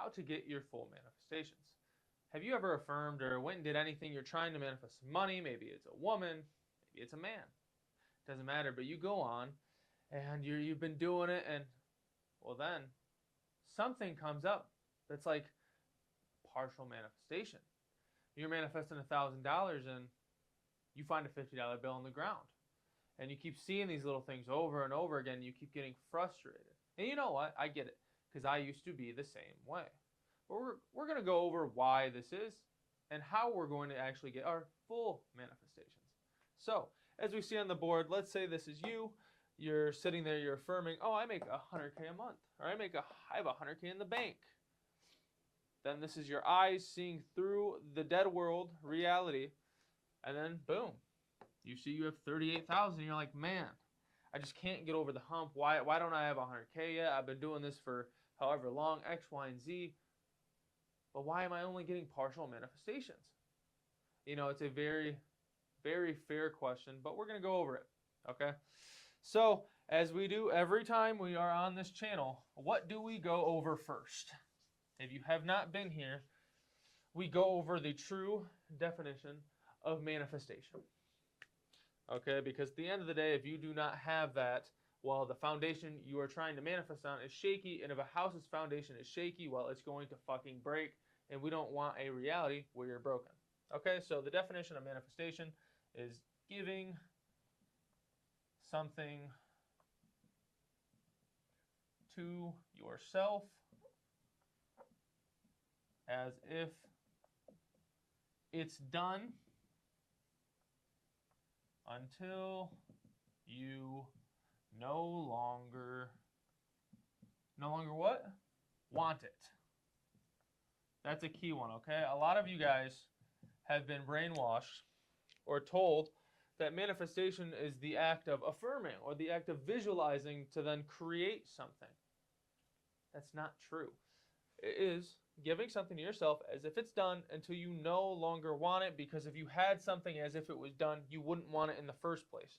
how to get your full manifestations. Have you ever affirmed or went and did anything you're trying to manifest money? Maybe it's a woman, maybe it's a man. Doesn't matter, but you go on and you've been doing it, and well, then something comes up that's like partial manifestation. You're manifesting $1,000 and you find a $50 bill on the ground. And you keep seeing these little things over and over again. You keep getting frustrated. And you know what? I get it, because I used to be the same way. But we're going to go over why this is and how we're going to actually get our full manifestations. So, as we see on the board, let's say this is you. You're sitting there, you're affirming, oh, I make $100K a month, or I have $100K in the bank. Then this is your eyes seeing through the dead world reality, and then boom, you see you have 38,000. You're like, man, I just can't get over the hump. Why don't I have 100K yet? I've been doing this for however long, X, Y, and Z. But why am I only getting partial manifestations? You know, it's a very, very fair question, but we're going to go over it, okay? So, as we do every time we are on this channel, what do we go over first? If you have not been here, we go over the true definition of manifestation. Okay, because at the end of the day, if you do not have that, well, the foundation you are trying to manifest on is shaky, and if a house's foundation is shaky, well, it's going to fucking break, and we don't want a reality where you're broken. Okay, so the definition of manifestation is giving something to yourself as if it's done until you no longer what? Want it. That's a key one, okay? A lot of you guys have been brainwashed or told that manifestation is the act of affirming or the act of visualizing to then create something. That's not true. It is giving something to yourself as if it's done until you no longer want it, because if you had something as if it was done, you wouldn't want it in the first place.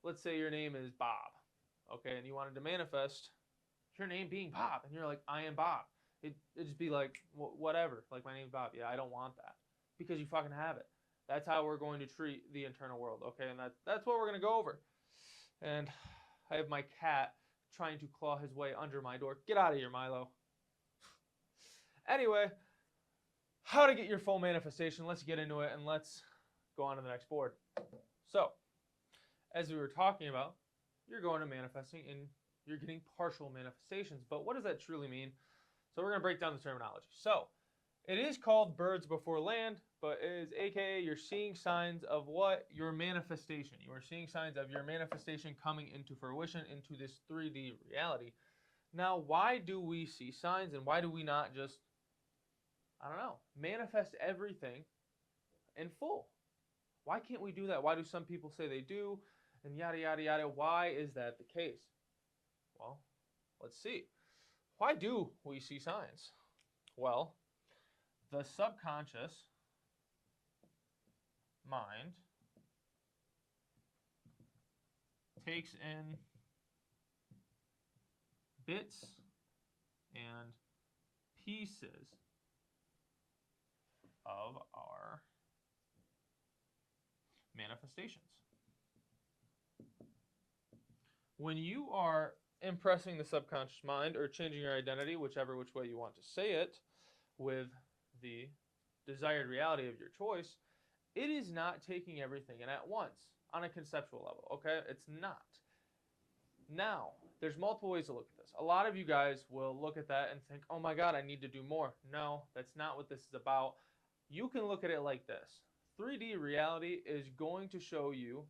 Let's say your name is Bob, okay, and you wanted to manifest your name being Bob, and you're like, I am Bob. It'd just be like, whatever, like my name's Bob. Yeah, I don't want that, because you fucking have it. That's how we're going to treat the internal world, okay, and that's what we're going to go over. And I have my cat trying to claw his way under my door. Get out of here, Milo. Anyway, how to get your full manifestation. Let's get into it, and let's go on to the next board. So, as we were talking about, you're going to manifesting and you're getting partial manifestations. But what does that truly mean? So we're going to break down the terminology. So, it is called birds before land, but it is aka you're seeing signs of what? Your manifestation. You are seeing signs of your manifestation coming into fruition, into this 3D reality. Now, why do we see signs, and why do we not just, I don't know, manifest everything in full? Why can't we do that? Why do some people say they do? And yada, yada, yada. Why is that the case? Well, let's see. Why do we see signs? Well, the subconscious mind takes in bits and pieces of our manifestations. When you are impressing the subconscious mind or changing your identity, which way you want to say it, with the desired reality of your choice, it is not taking everything in at once on a conceptual level, okay? It's not. Now, there's multiple ways to look at this. A lot of you guys will look at that and think, oh my God, I need to do more. No, that's not what this is about. You can look at it like this. 3D reality is going to show you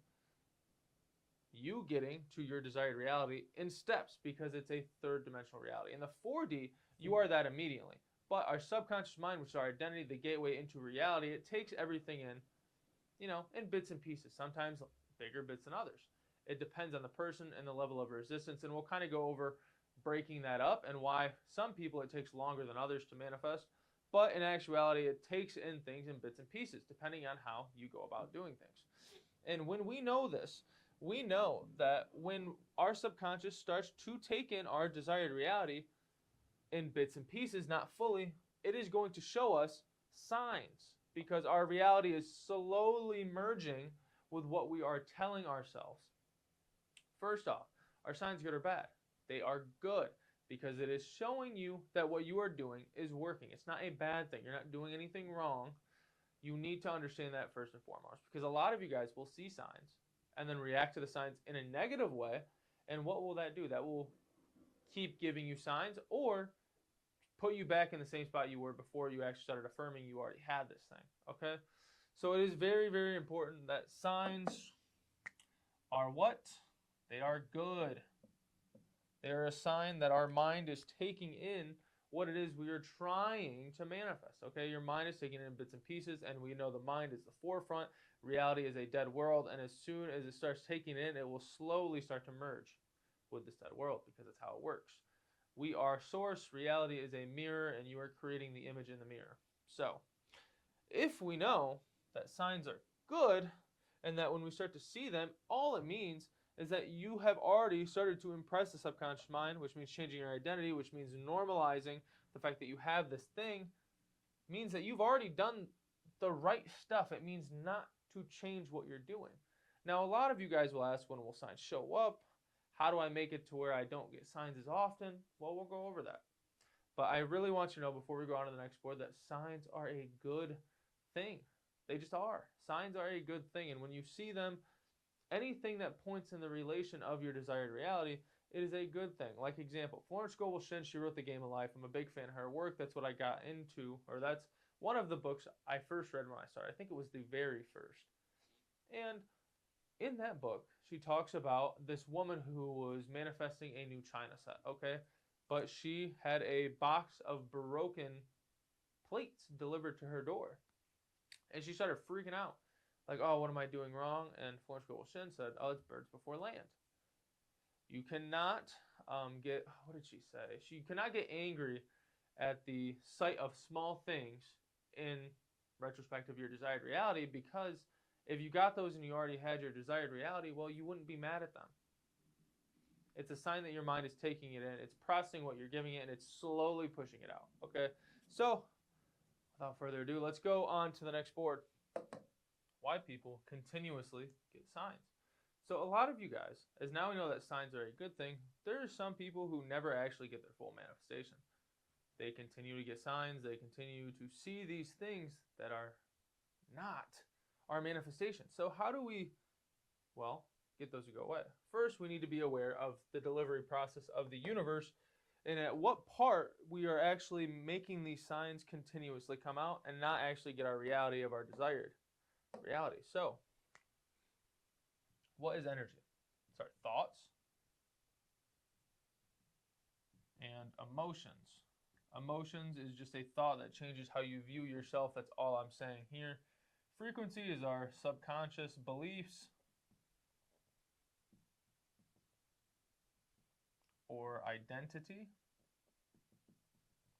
getting to your desired reality in steps, because it's a third dimensional reality. In the 4D, you are that immediately. But our subconscious mind, which is our identity, the gateway into reality, it takes everything in, in bits and pieces, sometimes bigger bits than others. It depends on the person and the level of resistance, and we'll kind of go over breaking that up and why some people it takes longer than others to manifest. But in actuality, it takes in things in bits and pieces, depending on how you go about doing things. And when we know this, we know that when our subconscious starts to take in our desired reality, in bits and pieces, not fully, it is going to show us signs because our reality is slowly merging with what we are telling ourselves. First off, are signs good or bad? They are good because it is showing you that what you are doing is working. It's not a bad thing. You're not doing anything wrong. You need to understand that first and foremost because a lot of you guys will see signs and then react to the signs in a negative way. And what will that do? That will keep giving you signs or put you back in the same spot you were before you actually started affirming you already had this thing. Okay? So it is very, very important that signs are what? They are good. They are a sign that our mind is taking in what it is we are trying to manifest. Okay, your mind is taking in bits and pieces, and we know the mind is the forefront. Reality is a dead world, and as soon as it starts taking in, it will slowly start to merge with this dead world because that's how it works. We are source, reality is a mirror, and you are creating the image in the mirror. So, if we know that signs are good, and that when we start to see them, all it means is that you have already started to impress the subconscious mind, which means changing your identity, which means normalizing the fact that you have this thing, means that you've already done the right stuff. It means not to change what you're doing. Now, a lot of you guys will ask, when will signs show up? How do I make it to where I don't get signs as often? Well, we'll go over that. But I really want you to know before we go on to the next board that signs are a good thing. They just are. Signs are a good thing. And when you see them, anything that points in the relation of your desired reality, it is a good thing. Like example, Florence Scovel Shinn, she wrote The Game of Life. I'm a big fan of her work. That's what I got into, or that's one of the books I first read when I started. I think it was the very first. And in that book, she talks about this woman who was manifesting a new china set, okay? But she had a box of broken plates delivered to her door. And she started freaking out. Like, oh, what am I doing wrong? And Florence Scovel Shinn said, oh, it's birds before land. You cannot what did she say? She cannot get angry at the sight of small things in retrospect of your desired reality, because if you got those and you already had your desired reality, well, you wouldn't be mad at them. It's a sign that your mind is taking it in. It's processing what you're giving it, and it's slowly pushing it out. Okay? So, without further ado, let's go on to the next board. Why people continuously get signs. So a lot of you guys, as now we know that signs are a good thing, there are some people who never actually get their full manifestation. They continue to get signs. They continue to see these things that are not our manifestation. So how do we, well, get those to go away? First, we need to be aware of the delivery process of the universe and at what part we are actually making these signs continuously come out and not actually get our reality of our desired reality. So, what is energy? It's our thoughts and emotions. Emotions is just a thought that changes how you view yourself. That's all I'm saying here. Frequency is our subconscious beliefs or identity,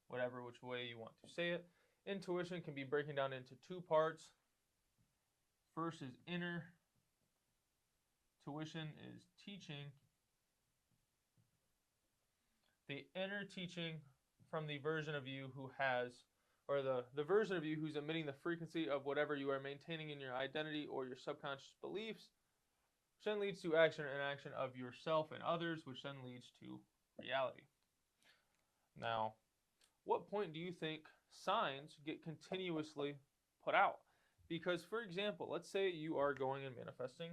whatever which way you want to say it. Intuition can be broken down into two parts. First is inner. Tuition is teaching. The inner teaching from the version of you who has, or the version of you who's emitting the frequency of whatever you are maintaining in your identity or your subconscious beliefs, which then leads to action and action of yourself and others, which then leads to reality. Now, what point do you think signs get continuously put out? Because, for example, let's say you are going and manifesting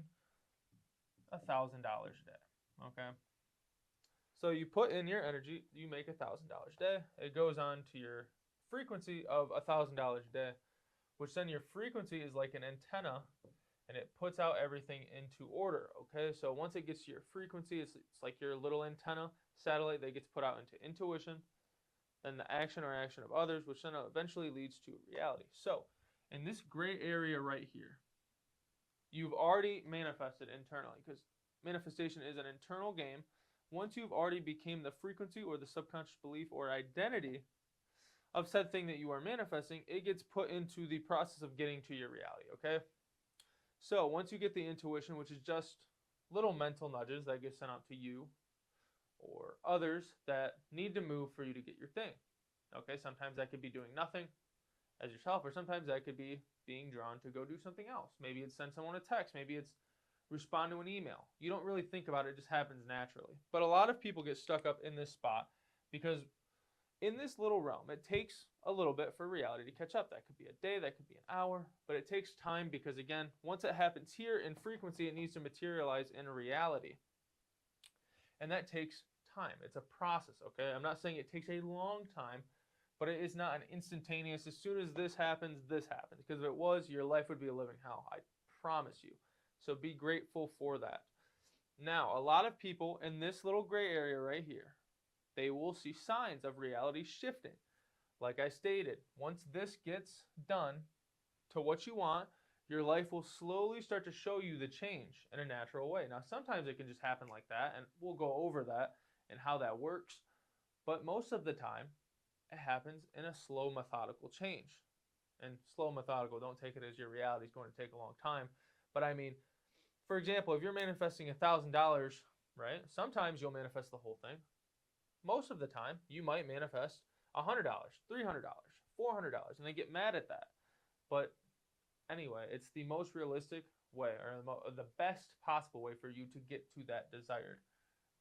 $1,000 a day, okay? So you put in your energy, you make $1,000 a day. It goes on to your frequency of $1,000 a day, which then your frequency is like an antenna, and it puts out everything into order, okay? So once it gets to your frequency, it's like your little antenna satellite that gets put out into intuition, then the action or action of others, which then eventually leads to reality. So in this gray area right here, you've already manifested internally, because manifestation is an internal game. Once you've already became the frequency or the subconscious belief or identity of said thing that you are manifesting, it gets put into the process of getting to your reality, okay? So once you get the intuition, which is just little mental nudges that get sent out to you or others that need to move for you to get your thing. Okay, sometimes that could be doing nothing as yourself, or sometimes that could be being drawn to go do something else. Maybe it's send someone a text, maybe it's respond to an email. You don't really think about it, it just happens naturally. But a lot of people get stuck up in this spot because in this little realm, it takes a little bit for reality to catch up. That could be a day, that could be an hour, but it takes time because, again, once it happens here in frequency, it needs to materialize in reality. And that takes time. It's a process, okay? I'm not saying it takes a long time, but it is not an instantaneous, as soon as this happens, because if it was, your life would be a living hell. I promise you. So be grateful for that. Now, a lot of people in this little gray area right here, they will see signs of reality shifting. Like I stated, once this gets done to what you want, your life will slowly start to show you the change in a natural way. Now, sometimes it can just happen like that, and we'll go over that and how that works. But most of the time, it happens in a slow, methodical change. And slow, methodical, don't take it as your reality is going to take a long time. But I mean, for example, if you're manifesting $1,000, right? Sometimes you'll manifest the whole thing. Most of the time, you might manifest $100, $300, $400, and they get mad at that. But anyway, it's the most realistic way, or the best possible way for you to get to that desired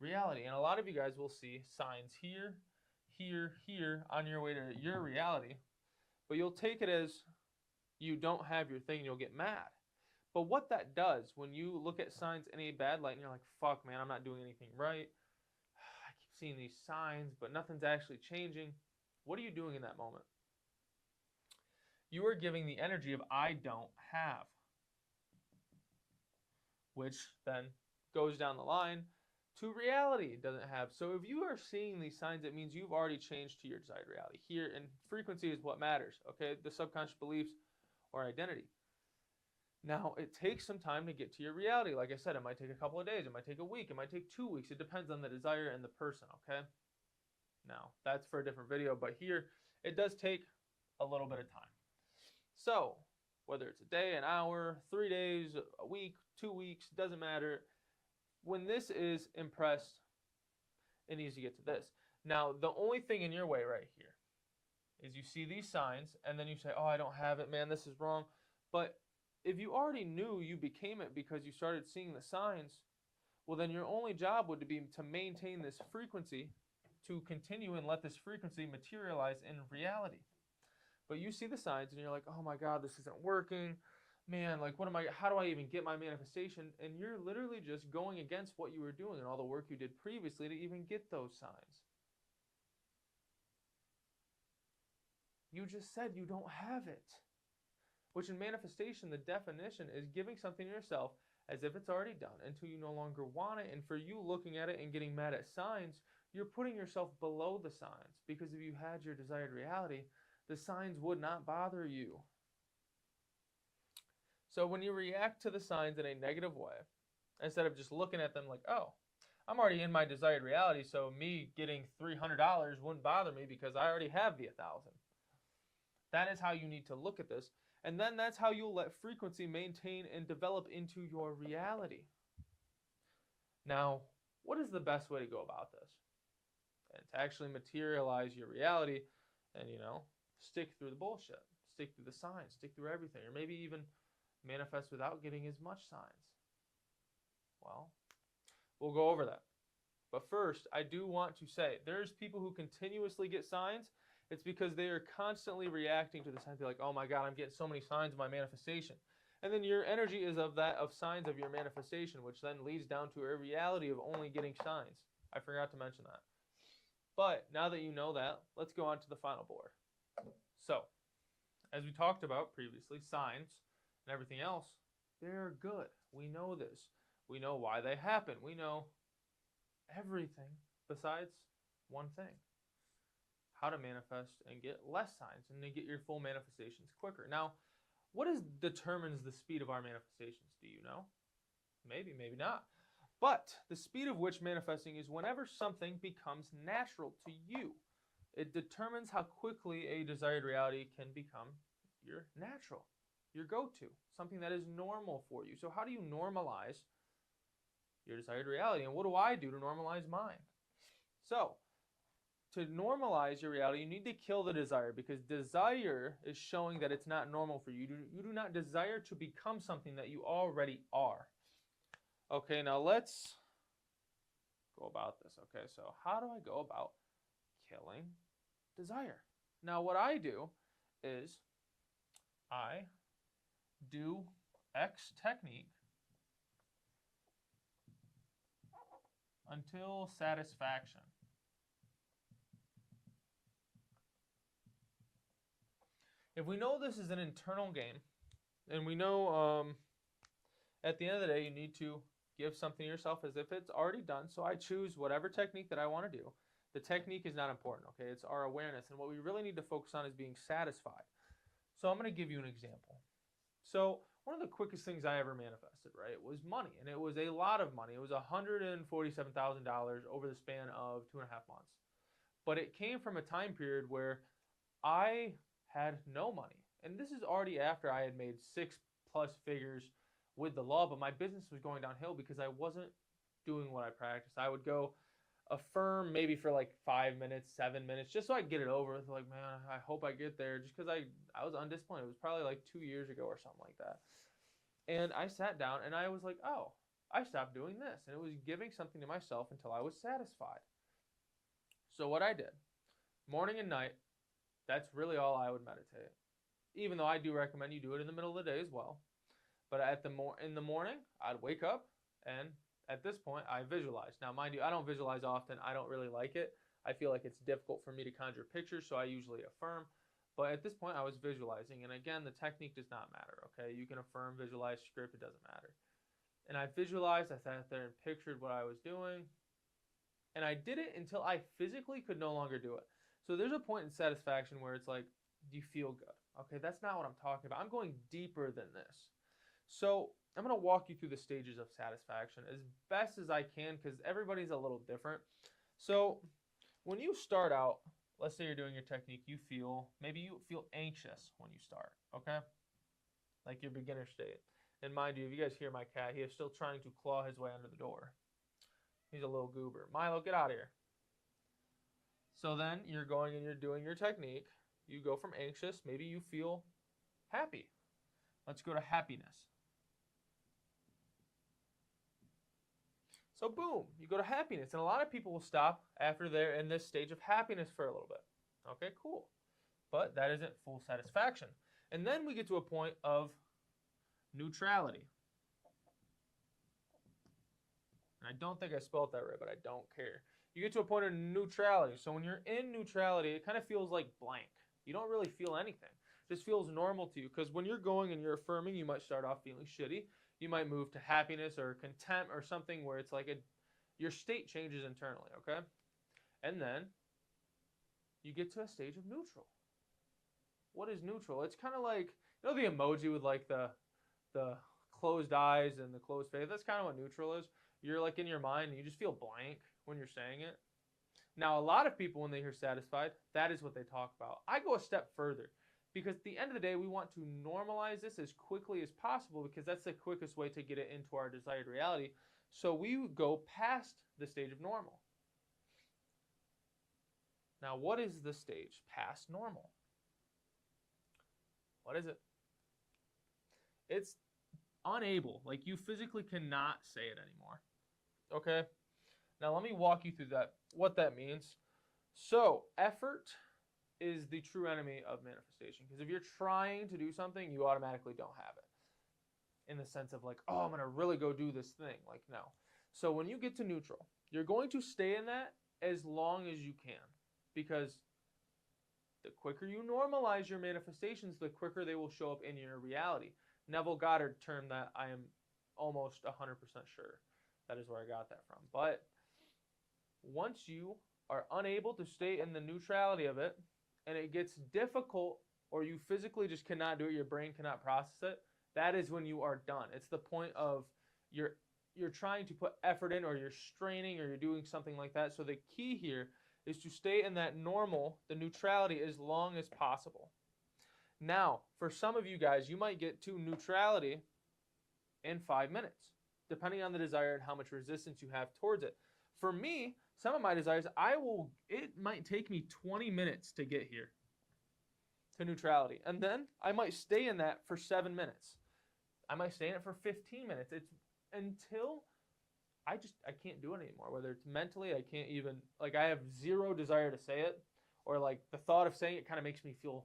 reality. And a lot of you guys will see signs here, here, here on your way to your reality, but you'll take it as you don't have your thing and you'll get mad. But what that does, when you look at signs in a bad light and you're like, fuck, man, I'm not doing anything right. I keep seeing these signs, but nothing's actually changing. What are you doing in that moment? You are giving the energy of I don't have, which then goes down the line to reality doesn't have. So if you are seeing these signs, it means you've already changed to your desired reality. Here, and frequency is what matters, okay? The subconscious beliefs or identity. Now, it takes some time to get to your reality. Like I said, it might take a couple of days. It might take a week. It might take 2 weeks. It depends on the desire and the person, okay? Now, that's for a different video, but here, it does take a little bit of time. So, whether it's a day, an hour, 3 days, a week, 2 weeks, doesn't matter. When this is impressed, it needs to get to this. Now, the only thing in your way right here is you see these signs, and then you say, oh, I don't have it, man, this is wrong. But if you already knew you became it because you started seeing the signs, well, then your only job would be to maintain this frequency, to continue and let this frequency materialize in reality. But you see the signs and you're like, oh my God, this isn't working. Man, like, how do I even get my manifestation? And you're literally just going against what you were doing and all the work you did previously to even get those signs. You just said you don't have it. Which in manifestation, the definition is giving something to yourself as if it's already done until you no longer want it. And for you looking at it and getting mad at signs, you're putting yourself below the signs. Because if you had your desired reality, the signs would not bother you. So when you react to the signs in a negative way, instead of just looking at them like, oh, I'm already in my desired reality, so me getting $300 wouldn't bother me because I already have the 1,000. That is how you need to look at this. And then that's how you'll let frequency maintain and develop into your reality. Now, what is the best way to go about this? And to actually materialize your reality and, stick through the bullshit, stick through the signs, stick through everything, or maybe even manifest without getting as much signs. Well, we'll go over that. But first, I do want to say, there's people who continuously get signs. It's because they are constantly reacting to the signs. They're like, oh my God, I'm getting so many signs of my manifestation. And then your energy is of signs of your manifestation, which then leads down to a reality of only getting signs. I forgot to mention that. But now that you know that, let's go on to the final board. So, as we talked about previously, signs and everything else, they're good. We know this. We know why they happen. We know everything besides one thing. How to manifest and get less signs and to get your full manifestations quicker. Now, what determines the speed of our manifestations? Do you know? Maybe, maybe not. But the speed of which manifesting is whenever something becomes natural to you. It determines how quickly a desired reality can become your natural, your go-to, something that is normal for you. So how do you normalize your desired reality? And what do I do to normalize mine? So, to normalize your reality, you need to kill the desire, because desire is showing that it's not normal for you. You do not desire to become something that you already are. Okay, now let's go about this. Okay, so how do I go about killing desire? Now, what I do is I do X technique until satisfaction. If we know this is an internal game, and we know at the end of the day you need to give something to yourself as if it's already done, so I choose whatever technique that I want to do. The technique is not important, okay? It's our awareness, and what we really need to focus on is being satisfied. So I'm going to give you an example. So one of the quickest things I ever manifested, right, was money, and it was a lot of money. It was $147,000 over the span of 2.5 months. But it came from a time period where I had no money. And this is already after I had made 6+ figures with the law, but my business was going downhill because I wasn't doing what I practiced. I would go affirm maybe for like 5 minutes, 7 minutes, just so I could get it over with. Like, man, I hope I get there, just because I was undisciplined. It was probably like 2 years ago or something like that. And I sat down and I was like, oh, I stopped doing this. And it was giving something to myself until I was satisfied. So what I did, morning and night, that's really all I would meditate. Even though I do recommend you do it in the middle of the day as well. But in the morning, I'd wake up, and at this point, I visualize. Now, mind you, I don't visualize often. I don't really like it. I feel like it's difficult for me to conjure pictures, so I usually affirm. But at this point, I was visualizing. And again, the technique does not matter, okay? You can affirm, visualize, script, it doesn't matter. And I visualized, I sat there and pictured what I was doing. And I did it until I physically could no longer do it. So there's a point in satisfaction where it's like, do you feel good? Okay, that's not what I'm talking about. I'm going deeper than this. So I'm going to walk you through the stages of satisfaction as best as I can, because everybody's a little different. So when you start out, let's say you're doing your technique, maybe you feel anxious when you start, okay? Like your beginner state. And mind you, if you guys hear my cat, he is still trying to claw his way under the door. He's a little goober. Milo, get out of here. So then you're going and you're doing your technique. You go from anxious, maybe you feel happy. Let's go to happiness. So boom, you go to happiness. And a lot of people will stop after they're in this stage of happiness for a little bit. Okay, cool. But that isn't full satisfaction. And then we get to a point of neutrality. And I don't think I spelled that right, but I don't care. You get to a point of neutrality. So when you're in neutrality, it kind of feels like blank. You don't really feel anything. It just feels normal to you. Because when you're going and you're affirming, you might start off feeling shitty. You might move to happiness or content or something where it's like your state changes internally, okay? And then you get to a stage of neutral. What is neutral? It's kind of like, you know the emoji with like the closed eyes and the closed face? That's kind of what neutral is. You're like in your mind and you just feel blank when you're saying it. Now, a lot of people, when they hear satisfied, that is what they talk about. I go a step further. Because at the end of the day, we want to normalize this as quickly as possible, because that's the quickest way to get it into our desired reality. So we go past the stage of normal. Now, what is the stage past normal? What is it? It's unable. Like, you physically cannot say it anymore. Okay? Now, let me walk you through that, what that means. So, effort is the true enemy of manifestation. Because if you're trying to do something, you automatically don't have it. In the sense of like, oh, I'm going to really go do this thing. Like, no. So when you get to neutral, you're going to stay in that as long as you can. Because the quicker you normalize your manifestations, the quicker they will show up in your reality. Neville Goddard termed that, I am almost 100% sure. That is where I got that from. But once you are unable to stay in the neutrality of it, and it gets difficult, or you physically just cannot do it, your brain cannot process it, that is when you are done. It's the point of you're trying to put effort in, or you're straining, or you're doing something like that. So the key here is to stay in that normal, the neutrality, as long as possible. Now, for some of you guys, you might get to neutrality in 5 minutes, depending on the desire and how much resistance you have towards it. For me, some of my desires, it might take me 20 minutes to get here to neutrality. And then I might stay in that for 7 minutes. I might stay in it for 15 minutes. It's until I can't do it anymore. Whether it's mentally, I can't even, like, I have zero desire to say it, or like the thought of saying it kind of makes me feel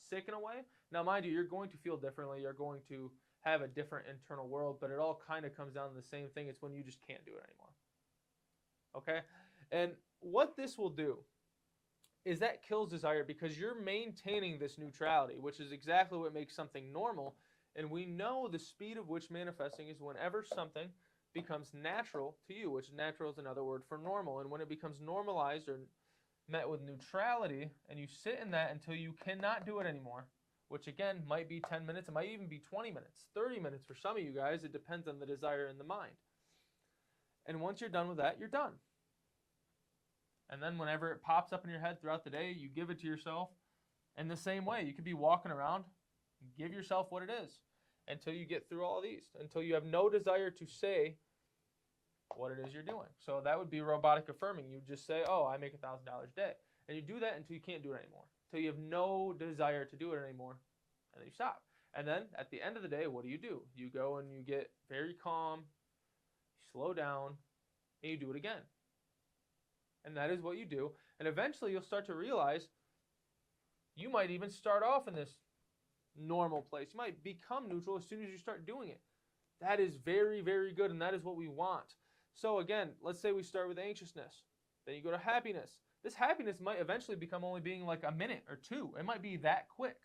sick in a way. Now, mind you, you're going to feel differently. You're going to have a different internal world, but it all kind of comes down to the same thing. It's when you just can't do it anymore. Okay? And what this will do is that kills desire, because you're maintaining this neutrality, which is exactly what makes something normal. And we know the speed of which manifesting is whenever something becomes natural to you, which natural is another word for normal. And when it becomes normalized or met with neutrality, and you sit in that until you cannot do it anymore, which again might be 10 minutes, it might even be 20 minutes, 30 minutes for some of you guys. It depends on the desire in the mind. And once you're done with that, you're done. And then whenever it pops up in your head throughout the day, you give it to yourself in the same way. You could be walking around, give yourself what it is until you get through all these, until you have no desire to say what it is you're doing. So that would be robotic affirming. You just say, oh, I make $1,000 a day. And you do that until you can't do it anymore, until you have no desire to do it anymore, and then you stop. And then at the end of the day, what do? You go and you get very calm, you slow down, and you do it again. And that is what you do. And eventually you'll start to realize you might even start off in this normal place. You might become neutral as soon as you start doing it. That is very, very good, and that is what we want. So again, let's say we start with anxiousness. Then you go to happiness. This happiness might eventually become only being like a minute or two. It might be that quick.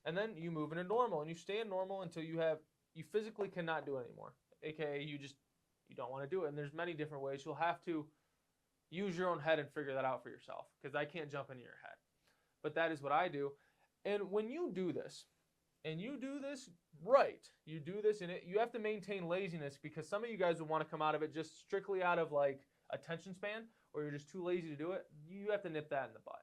And then you move into normal, and you stay in normal until you physically cannot do it anymore. AKA you don't want to do it. And there's many different ways. You'll have to use your own head and figure that out for yourself, because I can't jump into your head. But that is what I do. And when you do this, and you do this right, you do this, and you have to maintain laziness, because some of you guys will want to come out of it just strictly out of like attention span, or you're just too lazy to do it. You have to nip that in the bud.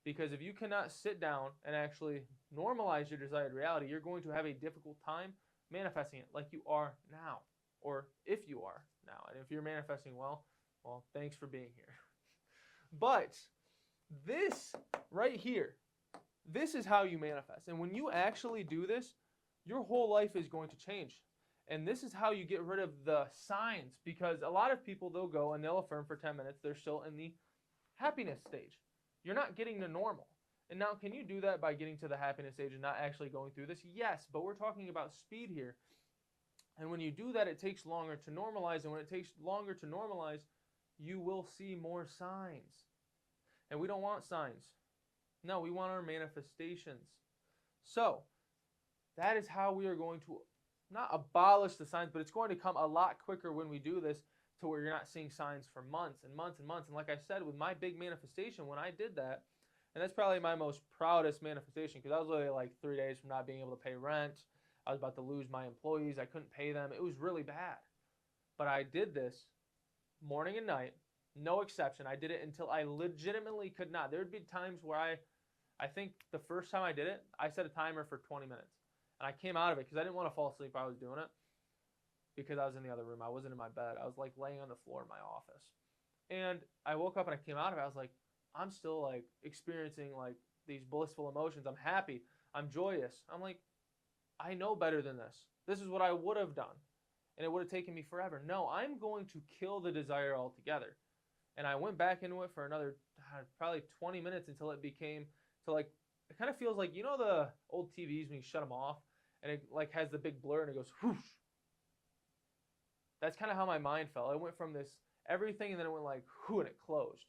Because if you cannot sit down and actually normalize your desired reality, you're going to have a difficult time manifesting it like you are now, or if you are now. And if you're manifesting well, thanks for being here. But this right here, this is how you manifest. And when you actually do this, your whole life is going to change. And this is how you get rid of the signs, because a lot of people, they'll go and they'll affirm for 10 minutes. They're still in the happiness stage. You're not getting to normal. And now, can you do that by getting to the happiness stage and not actually going through this? Yes, but we're talking about speed here. And when you do that, it takes longer to normalize. And when it takes longer to normalize, you will see more signs. And we don't want signs. No, we want our manifestations. So, that is how we are going to not abolish the signs, but it's going to come a lot quicker when we do this, to where you're not seeing signs for months and months and months. And like I said, with my big manifestation, when I did that, and that's probably my most proudest manifestation, because I was literally like 3 days from not being able to pay rent. I was about to lose my employees. I couldn't pay them. It was really bad. But I did this morning and night, no exception. I did it until I legitimately could not. There would be times where I think the first time I did it, I set a timer for 20 minutes. And I came out of it because I didn't want to fall asleep while I was doing it, because I was in the other room. I wasn't in my bed. I was like laying on the floor in my office. And I woke up and I came out of it. I was like, I'm still like experiencing like these blissful emotions. I'm happy. I'm joyous. I'm like, I know better than this. This is what I would have done. And it would have taken me forever. No, I'm going to kill the desire altogether. And I went back into it for another probably 20 minutes until it became to like, it kind of feels like, you know, the old TVs when you shut them off and it like has the big blur and it goes whoosh. That's kind of how my mind felt. It went from this everything and then it went like whoo, and it closed.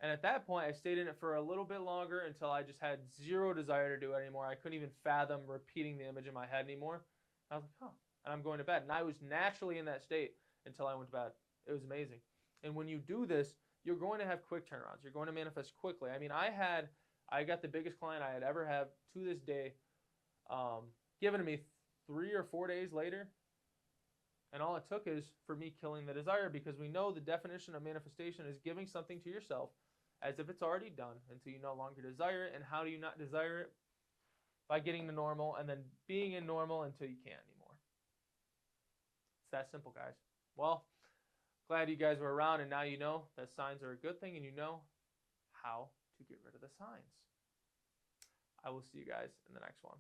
And at that point, I stayed in it for a little bit longer until I just had zero desire to do it anymore. I couldn't even fathom repeating the image in my head anymore. I was like, huh. And I'm going to bed. And I was naturally in that state until I went to bed. It was amazing. And when you do this, you're going to have quick turnarounds. You're going to manifest quickly. I mean, I got the biggest client I had ever had to this day, given to me 3 or 4 days later. And all it took is for me killing the desire, because we know the definition of manifestation is giving something to yourself as if it's already done until you no longer desire it. And how do you not desire it? By getting to normal and then being in normal until you can't anymore. It's that simple, guys. Well, Glad you guys were around, and now you know that signs are a good thing and you know how to get rid of the signs. I will see you guys in the next one.